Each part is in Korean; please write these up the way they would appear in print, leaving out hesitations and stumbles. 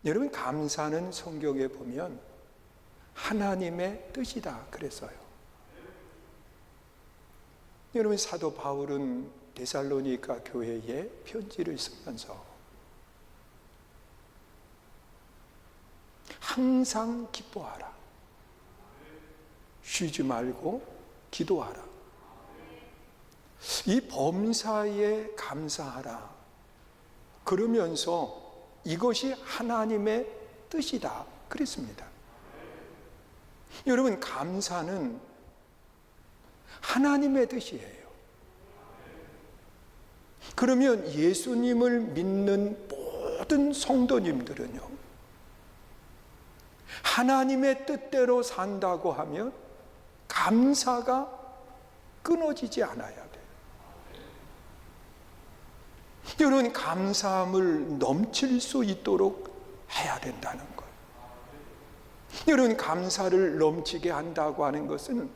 여러분, 감사는 성경에 보면 하나님의 뜻이다 그랬어요. 여러분, 사도 바울은 데살로니가 교회에 편지를 쓰면서 항상 기뻐하라, 쉬지 말고 기도하라, 이 범사에 감사하라 그러면서 이것이 하나님의 뜻이다 그랬습니다. 여러분, 감사는 하나님의 뜻이에요. 그러면 예수님을 믿는 모든 성도님들은요, 하나님의 뜻대로 산다고 하면 감사가 끊어지지 않아야 돼요. 여러분, 감사함을 넘칠 수 있도록 해야 된다는 거예요. 여러분, 감사를 넘치게 한다고 하는 것은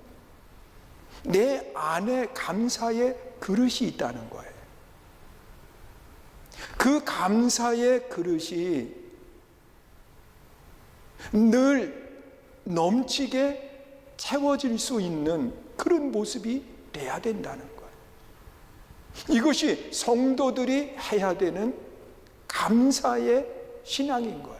내 안에 감사의 그릇이 있다는 거예요. 그 감사의 그릇이 늘 넘치게 채워질 수 있는 그런 모습이 돼야 된다는 거예요. 이것이 성도들이 해야 되는 감사의 신앙인 거예요.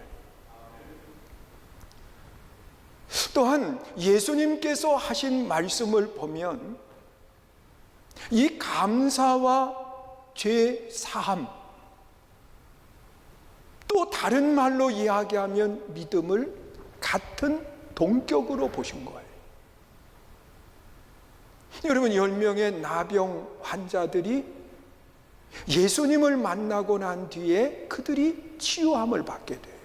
또한 예수님께서 하신 말씀을 보면 이 감사와 죄 사함, 또 다른 말로 이야기하면 믿음을 같은 동격으로 보신 거예요. 여러분, 10명의 나병 환자들이 예수님을 만나고 난 뒤에 그들이 치유함을 받게 돼요.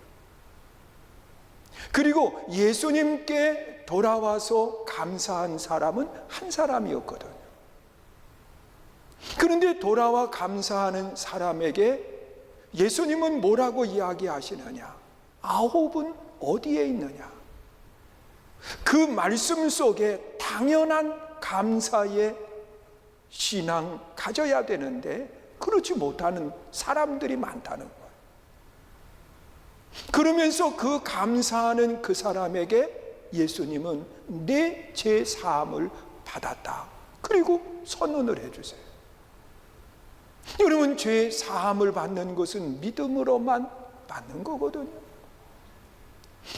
그리고 예수님께 돌아와서 감사한 사람은 한 사람이었거든요. 그런데 돌아와 감사하는 사람에게 예수님은 뭐라고 이야기하시느냐? 9은 어디에 있느냐? 그 말씀 속에 당연한 감사의 신앙 가져야 되는데 그렇지 못하는 사람들이 많다는 거예요. 그러면서 그 감사하는 그 사람에게 예수님은 내 죄 사함을 받았다, 그리고 선언을 해주세요. 여러분, 죄 사함을 받는 것은 믿음으로만 받는 거거든요.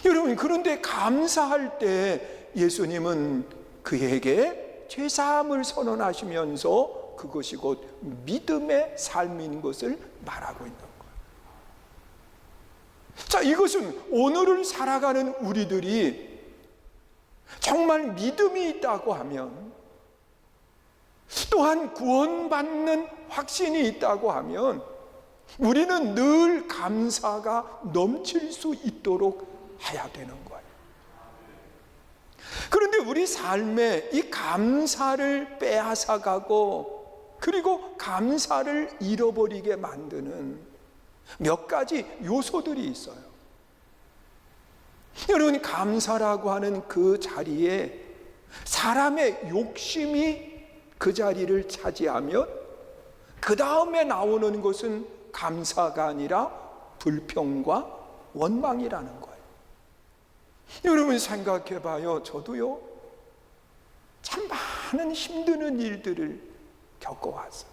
여러분, 그런데 감사할 때 예수님은 그에게 죄 사함을 선언하시면서 그것이 곧 믿음의 삶인 것을 말하고 있는 거예요. 자, 이것은 오늘을 살아가는 우리들이 정말 믿음이 있다고 하면, 또한 구원받는 확신이 있다고 하면 우리는 늘 감사가 넘칠 수 있도록 해야 되는 거예요. 그런데 우리 삶에 이 감사를 빼앗아가고 그리고 감사를 잃어버리게 만드는 몇 가지 요소들이 있어요. 여러분, 감사라고 하는 그 자리에 사람의 욕심이 그 자리를 차지하면 그 다음에 나오는 것은 감사가 아니라 불평과 원망이라는 거예요. 여러분, 생각해 봐요. 저도요, 참 많은 힘드는 일들을 겪어왔어요.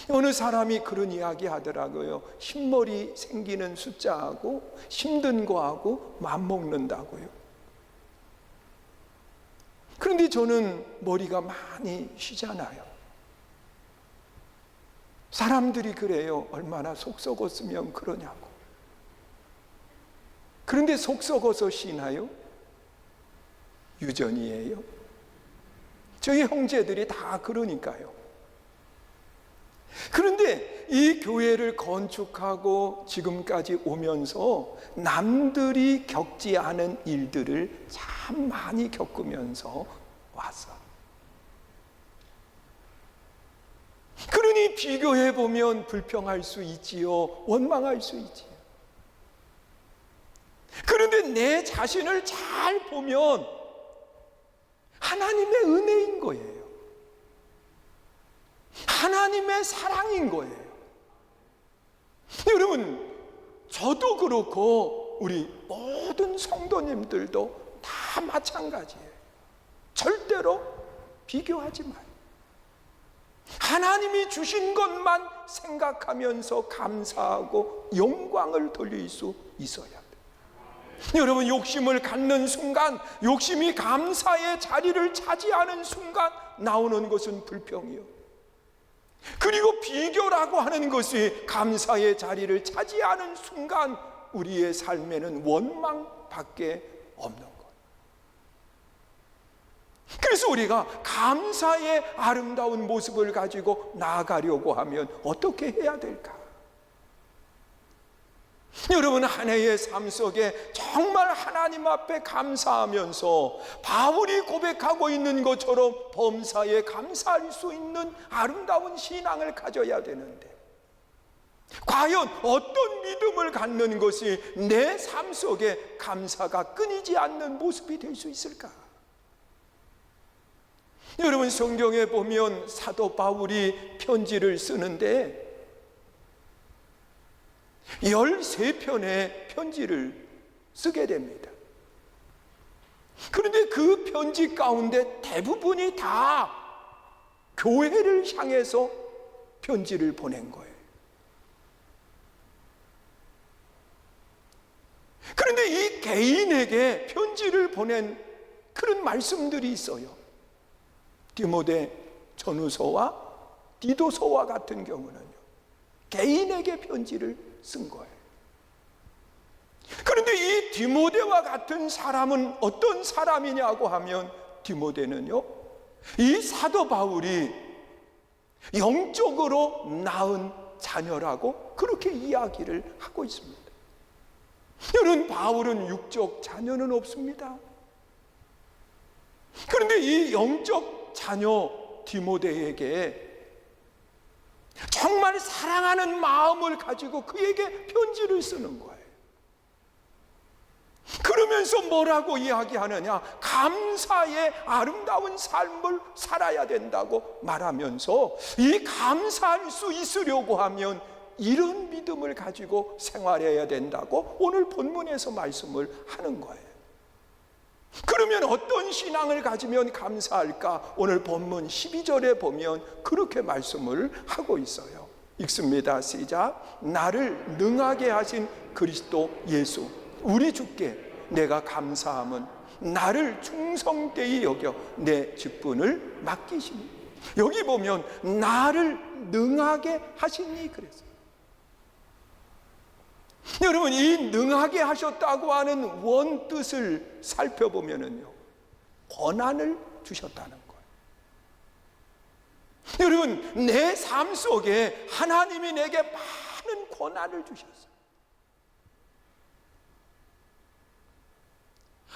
어느 사람이 그런 이야기 하더라고요. 흰머리 생기는 숫자하고 힘든 거하고 맞먹는다고요. 그런데 저는 머리가 많이 쉬잖아요. 사람들이 그래요. 얼마나 속 썩었으면 그러냐고. 그런데 속 썩어서 쉬나요? 유전이에요. 저희 형제들이 다 그러니까요. 그런데 이 교회를 건축하고 지금까지 오면서 남들이 겪지 않은 일들을 참 많이 겪으면서 왔어. 그러니 비교해보면 불평할 수 있지요, 원망할 수 있지요. 그런데 내 자신을 잘 보면 하나님의 은혜인 거예요. 하나님의 사랑인 거예요. 여러분, 저도 그렇고 우리 모든 성도님들도 다 마찬가지예요. 절대로 비교하지 마요. 하나님이 주신 것만 생각하면서 감사하고 영광을 돌릴 수 있어야 돼요. 여러분, 욕심을 갖는 순간, 욕심이 감사의 자리를 차지하는 순간 나오는 것은 불평이요. 그리고 비교라고 하는 것이 감사의 자리를 차지하는 순간 우리의 삶에는 원망밖에 없는 것. 그래서 우리가 감사의 아름다운 모습을 가지고 나아가려고 하면 어떻게 해야 될까? 여러분, 한 해의 삶 속에 정말 하나님 앞에 감사하면서 바울이 고백하고 있는 것처럼 범사에 감사할 수 있는 아름다운 신앙을 가져야 되는데, 과연 어떤 믿음을 갖는 것이 내 삶 속에 감사가 끊이지 않는 모습이 될 수 있을까? 여러분, 성경에 보면 사도 바울이 편지를 쓰는데 13편의 편지를 쓰게 됩니다. 그런데 그 편지 가운데 대부분이 다 교회를 향해서 편지를 보낸 거예요. 그런데 이 개인에게 편지를 보낸 그런 말씀들이 있어요. 디모데 전후서와 디도서와 같은 경우는요, 개인에게 편지를 쓴 거예요. 그런데 이 디모데와 같은 사람은 어떤 사람이냐고 하면, 디모데는요, 이 사도 바울이 영적으로 낳은 자녀라고 그렇게 이야기를 하고 있습니다. 여러분, 바울은 육적 자녀는 없습니다. 그런데 이 영적 자녀 디모데에게 정말 사랑하는 마음을 가지고 그에게 편지를 쓰는 거예요. 그러면서 뭐라고 이야기하느냐? 감사의 아름다운 삶을 살아야 된다고 말하면서, 이 감사할 수 있으려고 하면 이런 믿음을 가지고 생활해야 된다고 오늘 본문에서 말씀을 하는 거예요. 그러면 어떤 신앙을 가지면 감사할까? 오늘 본문 12절에 보면 그렇게 말씀을 하고 있어요. 읽습니다. 시작. 나를 능하게 하신 그리스도 예수 우리 주께 내가 감사함은 나를 충성되이 여겨 내 직분을 맡기시니. 여기 보면 나를 능하게 하시니 그랬어요. 여러분, 이 능하게 하셨다고 하는 원 뜻을 살펴보면은요, 권한을 주셨다는 거예요. 여러분, 내 삶 속에 하나님이 내게 많은 권한을 주셨어요.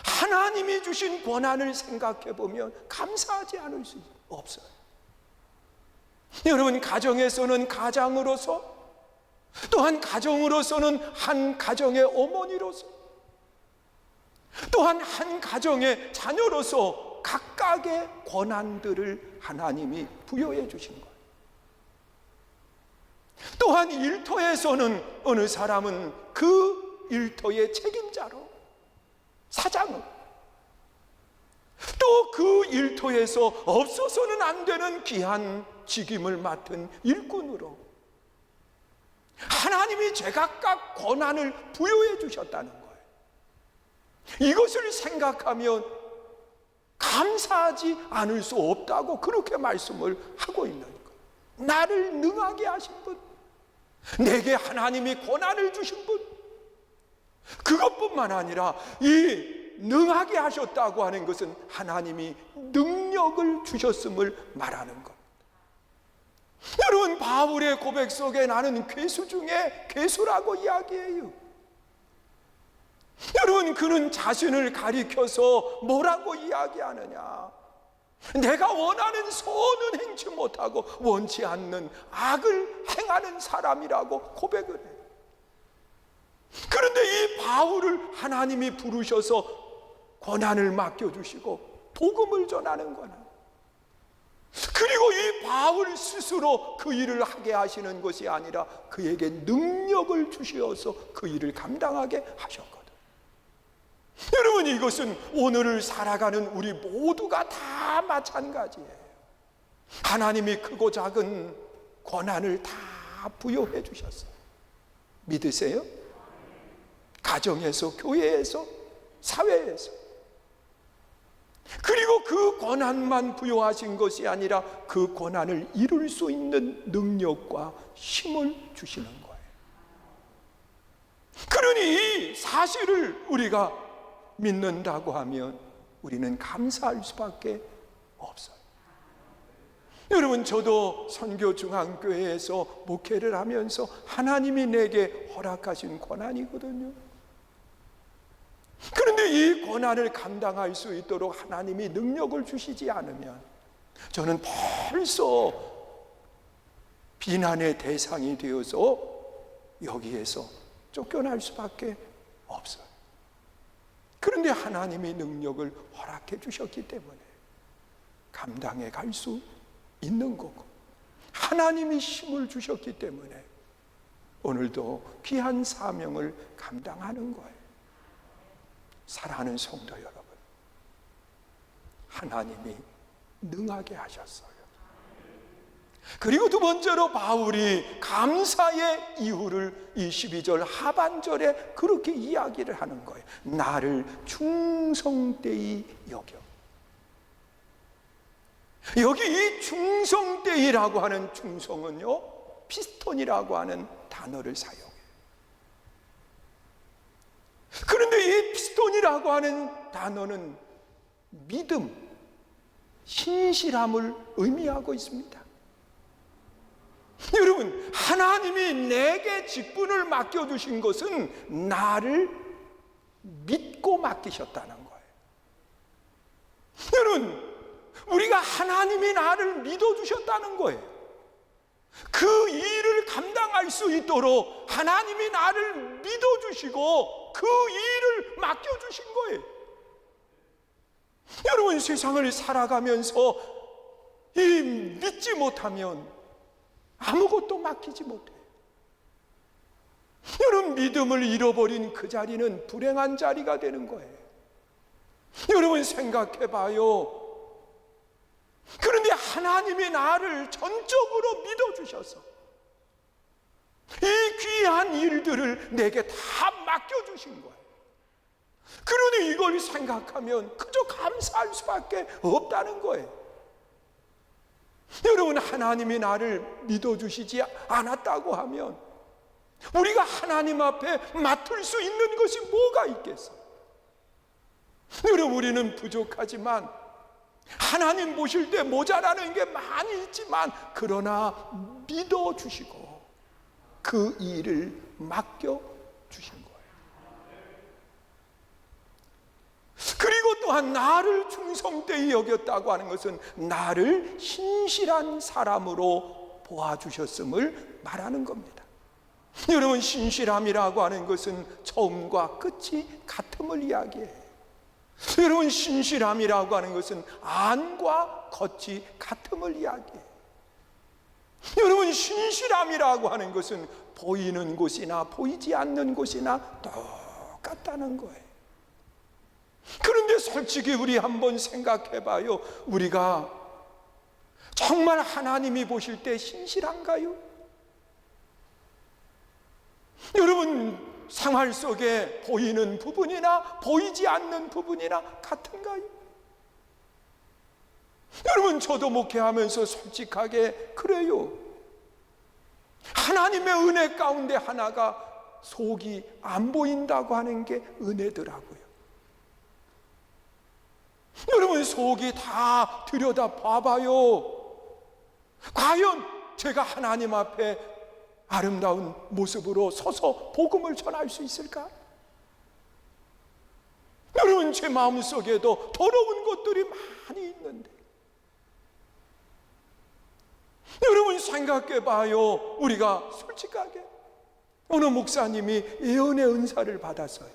하나님이 주신 권한을 생각해 보면 감사하지 않을 수 없어요. 여러분, 가정에서는 가장으로서, 또한 가정으로서는 한 가정의 어머니로서, 또한 한 가정의 자녀로서 각각의 권한들을 하나님이 부여해 주신 거예요. 또한 일터에서는 어느 사람은 그 일터의 책임자로, 사장으로, 또 그 일터에서 없어서는 안 되는 귀한 직임을 맡은 일꾼으로 하나님이 제각각 권한을 부여해 주셨다는 거예요. 이것을 생각하면 감사하지 않을 수 없다고 그렇게 말씀을 하고 있는 거예요. 나를 능하게 하신 분, 내게 하나님이 권한을 주신 분, 그것뿐만 아니라 이 능하게 하셨다고 하는 것은 하나님이 능력을 주셨음을 말하는 것. 여러분, 바울의 고백 속에 나는 괴수 중에 괴수라고 이야기해요. 여러분, 그는 자신을 가리켜서 뭐라고 이야기하느냐? 내가 원하는 선은 행치 못하고 원치 않는 악을 행하는 사람이라고 고백을 해요. 그런데 이 바울을 하나님이 부르셔서 권한을 맡겨주시고 복음을 전하는 권한, 그리고 이 바울 스스로 그 일을 하게 하시는 것이 아니라 그에게 능력을 주시어서 그 일을 감당하게 하셨거든. 여러분, 이것은 오늘을 살아가는 우리 모두가 다 마찬가지예요. 하나님이 크고 작은 권한을 다 부여해 주셨어요. 믿으세요? 가정에서, 교회에서, 사회에서. 그리고 그 권한만 부여하신 것이 아니라 그 권한을 이룰 수 있는 능력과 힘을 주시는 거예요. 그러니 이 사실을 우리가 믿는다고 하면 우리는 감사할 수밖에 없어요. 여러분, 저도 선교중앙교회에서 목회를 하면서 하나님이 내게 허락하신 권한이거든요. 그런데 이 권한을 감당할 수 있도록 하나님이 능력을 주시지 않으면 저는 벌써 비난의 대상이 되어서 여기에서 쫓겨날 수밖에 없어요. 그런데 하나님이 능력을 허락해 주셨기 때문에 감당해 갈 수 있는 거고, 하나님이 힘을 주셨기 때문에 오늘도 귀한 사명을 감당하는 거예요. 사랑하는 성도 여러분, 하나님이 능하게 하셨어요. 그리고 두 번째로 바울이 감사의 이유를 이 12절 하반절에 그렇게 이야기를 하는 거예요. 나를 충성되이 여겨. 여기 이 충성되이라고 하는 충성은요, 피스톤이라고 하는 단어를 사용해요. 그런데 이 피스톤이라고 하는 단어는 믿음, 신실함을 의미하고 있습니다. 여러분, 하나님이 내게 직분을 맡겨주신 것은 나를 믿고 맡기셨다는 거예요. 여러분, 우리가 하나님이 나를 믿어주셨다는 거예요. 그 일을 감당할 수 있도록 하나님이 나를 믿어주시고 그 일을 맡겨주신 거예요. 여러분, 세상을 살아가면서 이 믿지 못하면 아무것도 맡기지 못해요. 여러분, 믿음을 잃어버린 그 자리는 불행한 자리가 되는 거예요. 여러분, 생각해 봐요. 그런데 하나님이 나를 전적으로 믿어주셔서 이 귀한 일들을 내게 다 맡겨주신 거예요. 그러니 이걸 생각하면 그저 감사할 수밖에 없다는 거예요. 여러분, 하나님이 나를 믿어주시지 않았다고 하면 우리가 하나님 앞에 맡을 수 있는 것이 뭐가 있겠어요? 여러분, 우리는 부족하지만 하나님 보실 때 모자라는 게 많이 있지만 그러나 믿어주시고 그 일을 맡겨주신 거예요. 그리고 또한 나를 충성되이 여겼다고 하는 것은 나를 신실한 사람으로 보아주셨음을 말하는 겁니다. 여러분, 신실함이라고 하는 것은 처음과 끝이 같음을 이야기해요. 여러분, 신실함이라고 하는 것은 안과 겉이 같음을 이야기해요. 여러분, 신실함이라고 하는 것은 보이는 곳이나 보이지 않는 곳이나 똑같다는 거예요. 그런데 솔직히 우리 한번 생각해 봐요. 우리가 정말 하나님이 보실 때 신실한가요? 여러분, 생활 속에 보이는 부분이나 보이지 않는 부분이나 같은가요? 여러분, 저도 목회하면서 솔직하게 그래요. 하나님의 은혜 가운데 하나가 속이 안 보인다고 하는 게 은혜더라고요. 여러분, 속이 다 들여다 봐봐요. 과연 제가 하나님 앞에 아름다운 모습으로 서서 복음을 전할 수 있을까? 여러분, 제 마음속에도 더러운 것들이 많이 있는데, 여러분 생각해 봐요. 우리가 솔직하게 어느 목사님이 예언의 은사를 받았어요.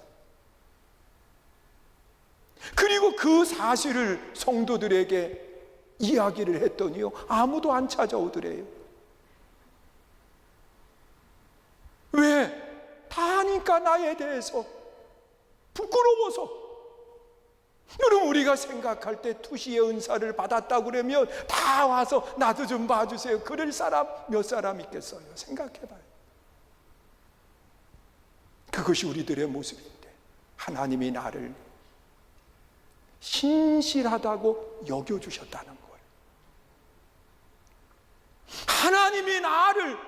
그리고 그 사실을 성도들에게 이야기를 했더니요, 아무도 안 찾아오더래요. 왜? 다 아니까, 나에 대해서. 부끄러워서. 여러분, 우리가 생각할 때 투시의 은사를 받았다고 그러면 다 와서 나도 좀 봐주세요, 그럴 사람 몇 사람 있겠어요? 생각해봐요. 그것이 우리들의 모습인데, 하나님이 나를 신실하다고 여겨주셨다는 거예요. 하나님이 나를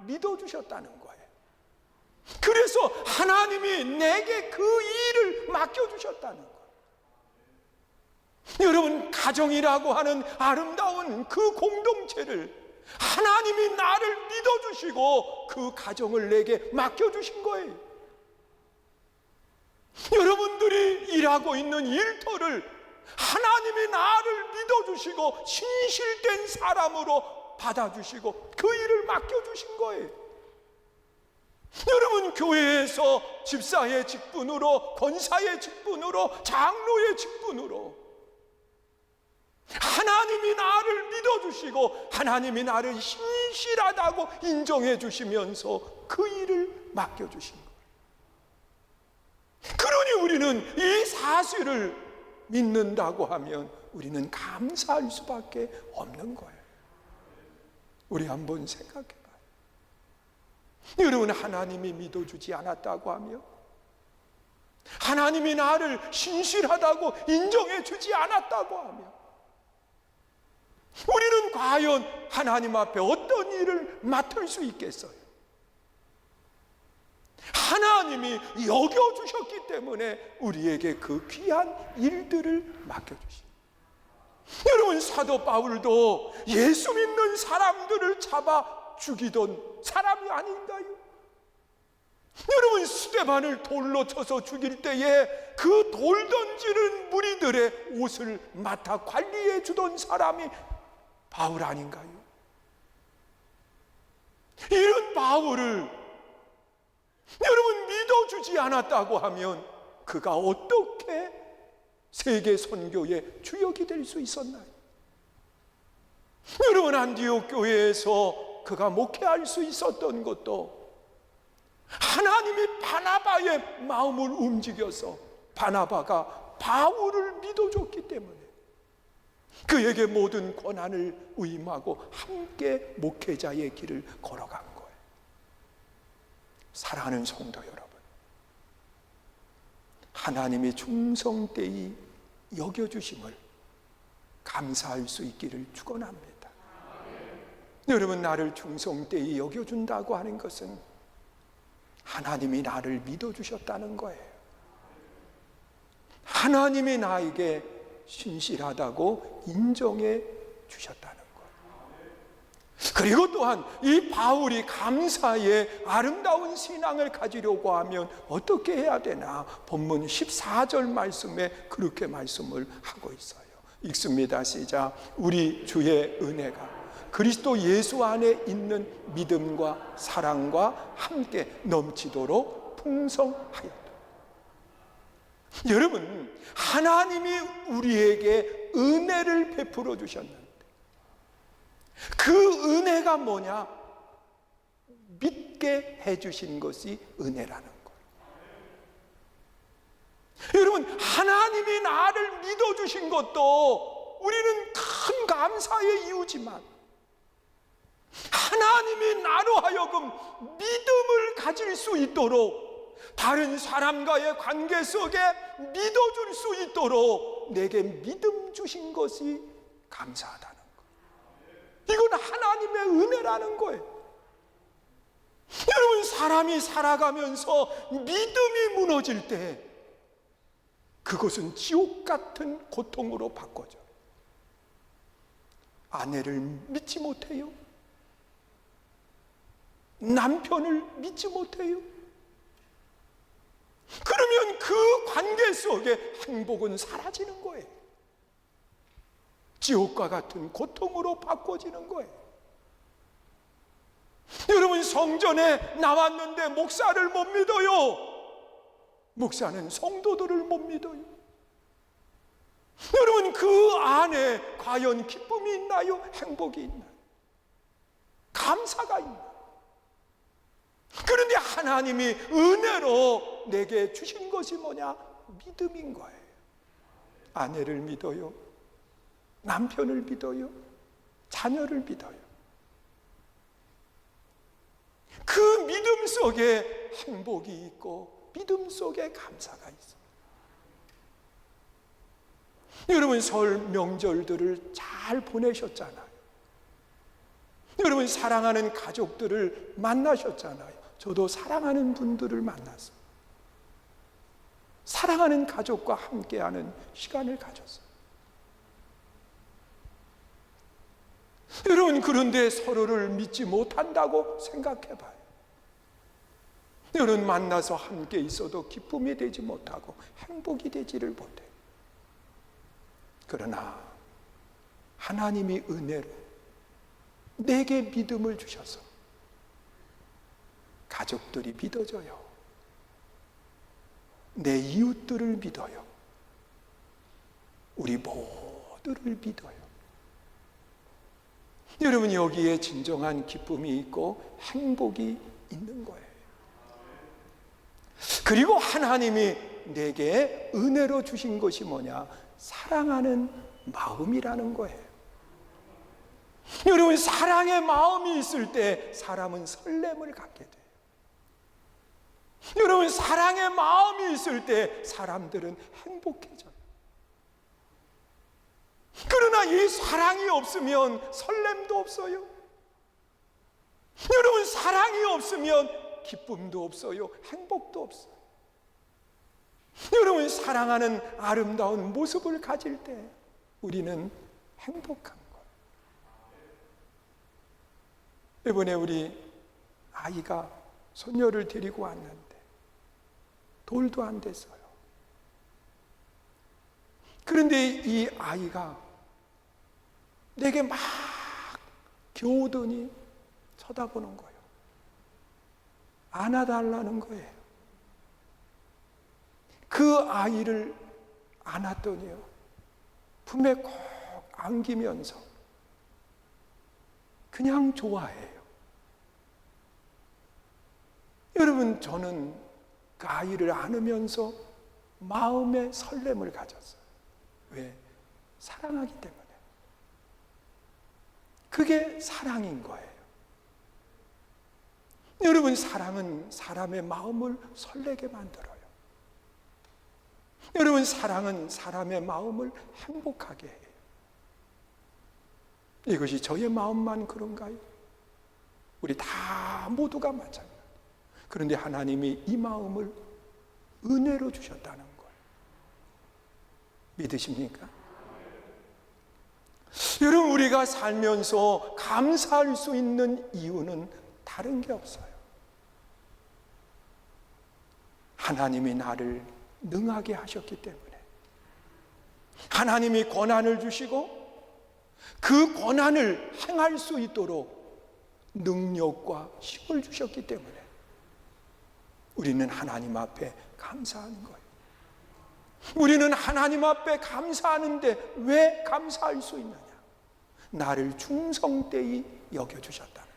믿어주셨다는 거예요. 그래서 하나님이 내게 그 일을 맡겨주셨다는 거예요. 여러분, 가정이라고 하는 아름다운 그 공동체를 하나님이 나를 믿어주시고 그 가정을 내게 맡겨주신 거예요. 여러분들이 일하고 있는 일터를 하나님이 나를 믿어주시고 신실된 사람으로 받아주시고 그 일을 맡겨주신 거예요. 여러분, 교회에서 집사의 직분으로, 권사의 직분으로, 장로의 직분으로 하나님이 나를 믿어주시고 하나님이 나를 신실하다고 인정해 주시면서 그 일을 맡겨주신 거예요. 그러니 우리는 이 사실을 믿는다고 하면 우리는 감사할 수밖에 없는 거예요. 우리 한번 생각해 봐요. 여러분, 하나님이 믿어주지 않았다고 하면, 하나님이 나를 신실하다고 인정해 주지 않았다고 하면, 우리는 과연 하나님 앞에 어떤 일을 맡을 수 있겠어요? 하나님이 여겨주셨기 때문에 우리에게 그 귀한 일들을 맡겨주십니다. 여러분, 사도 바울도 예수 믿는 사람들을 잡아 죽이던 사람이 아닌가요? 여러분, 스데반을 돌로 쳐서 죽일 때에 그 돌 던지는 무리들의 옷을 맡아 관리해 주던 사람이 바울 아닌가요? 이런 바울을 여러분 믿어주지 않았다고 하면 그가 어떻게 세계 선교의 주역이 될 수 있었나요? 여러분, 안디옥 교회에서 그가 목회할 수 있었던 것도 하나님이 바나바의 마음을 움직여서 바나바가 바울을 믿어줬기 때문에 그에게 모든 권한을 위임하고 함께 목회자의 길을 걸어간 거예요. 사랑하는 성도 여러분, 하나님의 충성되이 여겨주심을 감사할 수 있기를 축원합니다. 여러분, 나를 충성되이 여겨준다고 하는 것은 하나님이 나를 믿어주셨다는 거예요. 하나님이 나에게 신실하다고 인정해 주셨다는 거예요. 그리고 또한 이 바울이 감사의 아름다운 신앙을 가지려고 하면 어떻게 해야 되나? 본문 14절 말씀에 그렇게 말씀을 하고 있어요. 읽습니다. 시작. 우리 주의 은혜가 그리스도 예수 안에 있는 믿음과 사랑과 함께 넘치도록 풍성하였다. 여러분, 하나님이 우리에게 은혜를 베풀어 주셨는데 그 은혜가 뭐냐? 믿게 해주신 것이 은혜라는 거예요. 여러분, 하나님이 나를 믿어주신 것도 우리는 큰 감사의 이유지만 하나님이 나로 하여금 믿음을 가질 수 있도록 다른 사람과의 관계 속에 믿어줄 수 있도록 내게 믿음 주신 것이 감사하다는 거예요. 이건 하나님의 은혜라는 거예요. 여러분, 사람이 살아가면서 믿음이 무너질 때 그것은 지옥 같은 고통으로 바꿔져요. 아내를 믿지 못해요. 남편을 믿지 못해요. 그러면 그 관계 속에 행복은 사라지는 거예요. 지옥과 같은 고통으로 바꿔지는 거예요. 여러분, 성전에 나왔는데 목사를 못 믿어요. 목사는 성도들을 못 믿어요. 여러분, 그 안에 과연 기쁨이 있나요? 행복이 있나요? 감사가 있나요? 그런데 하나님이 은혜로 내게 주신 것이 뭐냐? 믿음인 거예요. 아내를 믿어요? 남편을 믿어요? 자녀를 믿어요? 그 믿음 속에 행복이 있고 믿음 속에 감사가 있어요. 여러분, 설 명절들을 잘 보내셨잖아요. 여러분, 사랑하는 가족들을 만나셨잖아요. 저도 사랑하는 분들을 만났어요. 사랑하는 가족과 함께하는 시간을 가졌어요. 여러분, 그런데 서로를 믿지 못한다고 생각해봐요. 여러분, 만나서 함께 있어도 기쁨이 되지 못하고 행복이 되지를 못해요. 그러나 하나님이 은혜로 내게 믿음을 주셔서 가족들이 믿어져요. 내 이웃들을 믿어요. 우리 모두를 믿어요. 여러분, 여기에 진정한 기쁨이 있고 행복이 있는 거예요. 그리고 하나님이 내게 은혜로 주신 것이 뭐냐? 사랑하는 마음이라는 거예요. 여러분, 사랑의 마음이 있을 때 사람은 설렘을 갖게 돼요. 여러분, 사랑의 마음이 있을 때 사람들은 행복해져요. 그러나 이 사랑이 없으면 설렘도 없어요. 여러분, 사랑이 없으면 기쁨도 없어요. 행복도 없어요. 여러분, 사랑하는 아름다운 모습을 가질 때 우리는 행복한 거예요. 이번에 우리 아이가 손녀를 데리고 왔는데 돌도 안 됐어요. 그런데 이 아이가 내게 막 겨우더니 쳐다보는 거예요. 안아달라는 거예요. 그 아이를 안았더니요, 품에 꼭 안기면서 그냥 좋아해요. 여러분, 저는 그 아이를 안으면서 마음의 설렘을 가졌어요. 왜? 사랑하기 때문에. 그게 사랑인 거예요. 여러분, 사랑은 사람의 마음을 설레게 만들어요. 여러분, 사랑은 사람의 마음을 행복하게 해요. 이것이 저의 마음만 그런가요? 우리 다 모두가 마찬가지예요. 그런데 하나님이 이 마음을 은혜로 주셨다는 거예요. 믿으십니까? 여러분, 우리가 살면서 감사할 수 있는 이유는 다른 게 없어요. 하나님이 나를 능하게 하셨기 때문에, 하나님이 권한을 주시고 그 권한을 행할 수 있도록 능력과 힘을 주셨기 때문에 우리는 하나님 앞에 감사하는 거예요. 우리는 하나님 앞에 감사하는데 왜 감사할 수 있느냐? 나를 충성되이 여겨주셨다는 거예요.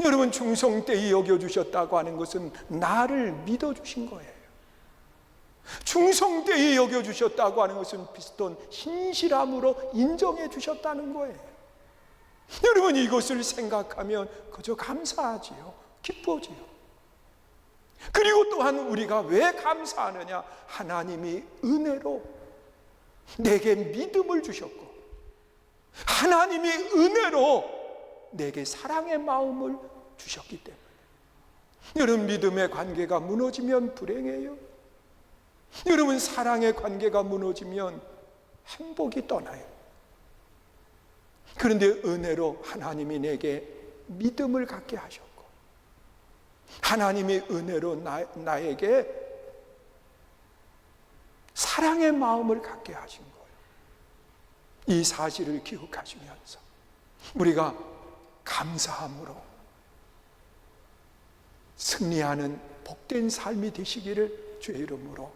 여러분, 충성되이 여겨주셨다고 하는 것은 나를 믿어주신 거예요. 충성되이 여겨주셨다고 하는 것은 비슷한 신실함으로 인정해 주셨다는 거예요. 여러분, 이것을 생각하면 그저 감사하지요. 기쁘지요. 그리고 또한 우리가 왜 감사하느냐? 하나님이 은혜로 내게 믿음을 주셨고, 하나님이 은혜로 내게 사랑의 마음을 주셨기 때문에. 여러분, 믿음의 관계가 무너지면 불행해요. 여러분, 사랑의 관계가 무너지면 행복이 떠나요. 그런데 은혜로 하나님이 내게 믿음을 갖게 하셨고, 하나님이 은혜로 나에게 사랑의 마음을 갖게 하신 거예요. 이 사실을 기억하시면서 우리가 감사함으로 승리하는 복된 삶이 되시기를 주의 이름으로